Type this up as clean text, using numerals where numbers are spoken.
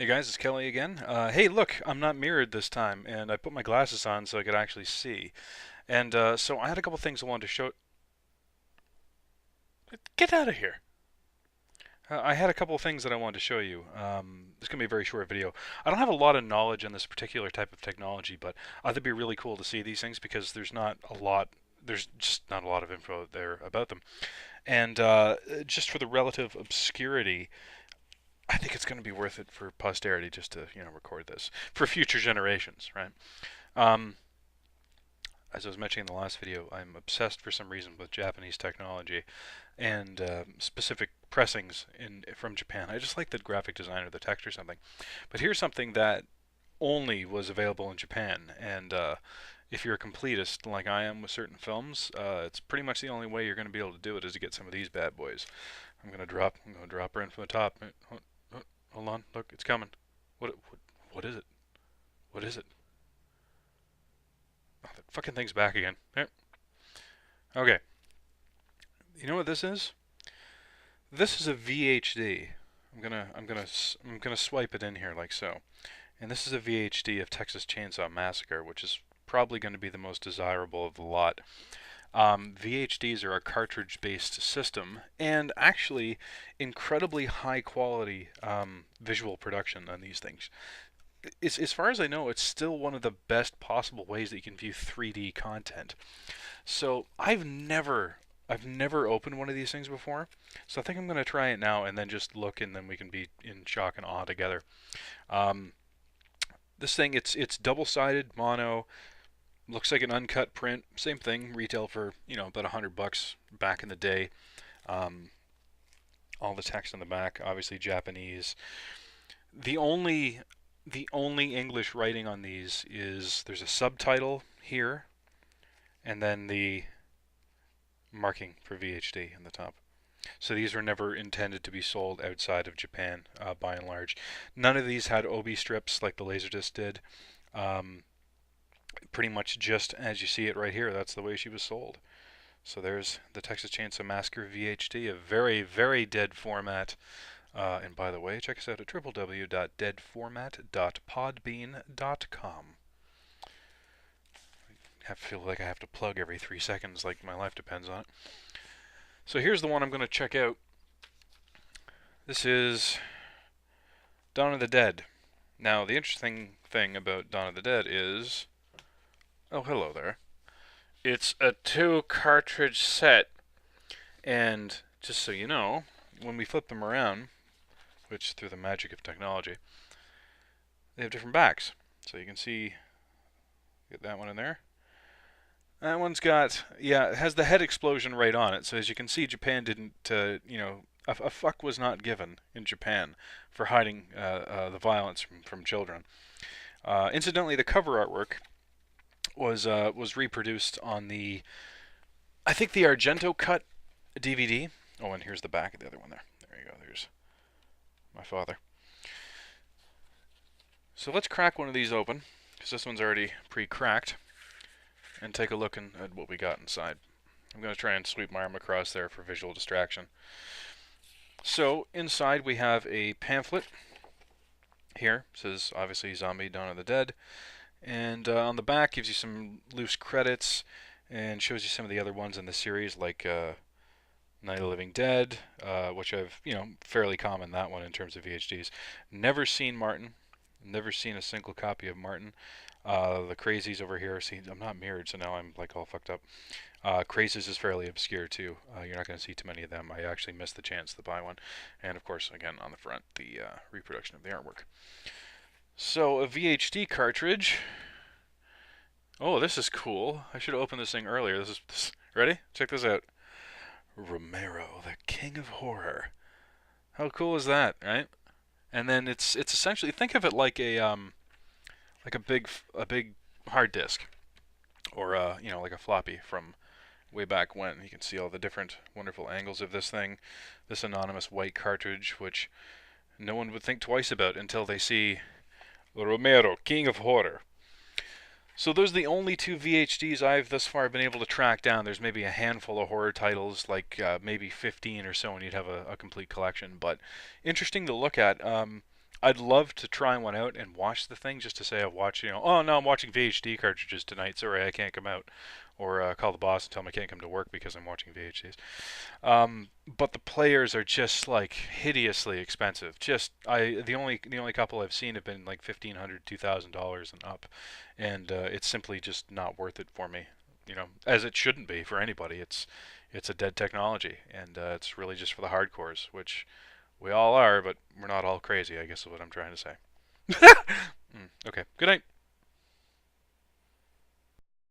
Hey guys, it's Kelly again. Hey, look, I'm not mirrored this time, and I put my glasses on so I could actually see. And so I had a couple things I wanted to show. Get out of here! I had a couple of things that I wanted to show you. It's gonna be a very short video. I don't have a lot of knowledge on this particular type of technology, but I think it'd be really cool to see these things because there's not a lot. There's just not a lot of info there about them. And just for the relative obscurity, I think it's going to be worth it for posterity just to record this for future generations, right? Um, as I was mentioning in the last video, I'm obsessed for some reason with Japanese technology and specific pressings from Japan. I just like the graphic design or the text or something. But here's something that only was available in Japan, and if you're a completist like I am with certain films, it's pretty much the only way you're going to be able to do it is to get some of these bad boys. I'm going to drop her in from the top. Hold on, look, it's coming. What is it? What is it? Oh, the fucking thing's back again. There. Okay. You know what this is? This is a VHD. I'm gonna swipe it in here like so. And this is a VHD of Texas Chainsaw Massacre, which is probably going to be the most desirable of the lot. VHDs are a cartridge-based system, and actually incredibly high-quality visual production on these things. As far as I know, it's still one of the best possible ways that you can view 3D content. So I've never opened one of these things before, so I think I'm going to try it now and then just look, and then we can be in shock and awe together. Um, this thing, it's double-sided mono. Looks like an uncut print. Same thing, retail for about $100 back in the day. Um, all the text on the back, obviously Japanese. The only the only English writing on these is there's a subtitle here, and then the marking for VHD in the top. So these were never intended to be sold outside of Japan, by and large. None of these had OB strips like the Laserdisc did. Um, Pretty much just as you see it right here, that's the way she was sold. So there's the Texas Chainsaw Massacre VHD, a very, very dead format. And by the way, check us out at www.deadformat.podbean.com. I feel like I have to plug every 3 seconds, like my life depends on it. So here's the one I'm going to check out. This is Dawn of the Dead. Now, the interesting thing about Dawn of the Dead is... Oh, hello there. It's a 2 cartridge set, and just so you know, when we flip them around, which through the magic of technology, they have different backs. So you can see, get that one in there. That one's got, yeah, it has the head explosion right on it. So as you can see, Japan didn't, a fuck was not given in Japan for hiding the violence from children. Incidentally, the cover artwork was reproduced on the, I think, the Argento cut DVD. Oh, and here's the back of the other one there. There you go. There's my father. So let's crack one of these open, because this one's already pre-cracked, and take a look at what we got inside. I'm going to try and sweep my arm across there for visual distraction. So inside we have a pamphlet. Here it says obviously Zombie Dawn of the Dead, and on the back gives you some loose credits and shows you some of the other ones in the series, like Night of the Living Dead, which I've, fairly common, that one in terms of VHDs. Never seen Martin. Never seen a single copy of Martin. The Crazies over here, see, I'm not mirrored, so now I'm like all fucked up. Crazies is fairly obscure too. You're not going to see too many of them. I actually missed the chance to buy one. And of course, again, on the front, the reproduction of the artwork. So, a VHD cartridge. Oh, this is cool. I should have opened this thing earlier. Ready? Check this out. Romero, the king of horror. How cool is that, right? And then it's essentially, think of it like a big hard disk, or like a floppy from way back when. You can see all the different wonderful angles of this thing. This anonymous white cartridge, which no one would think twice about until they see Romero, king of horror. So those are the only 2 VHDs I've thus far been able to track down. There's maybe a handful of horror titles, like maybe 15 or so, and you'd have a complete collection. But interesting to look at. I'd love to try one out and watch the thing just to say I've watched, oh no, I'm watching VHD cartridges tonight. Sorry, I can't come out. Or call the boss and tell him I can't come to work because I'm watching VHDs. But the players are just like hideously expensive. The only couple I've seen have been like $1,500, $2,000 and up, and it's simply just not worth it for me. As it shouldn't be for anybody. It's a dead technology, and it's really just for the hardcores, which we all are, but we're not all crazy, I guess is what I'm trying to say. Okay, good night.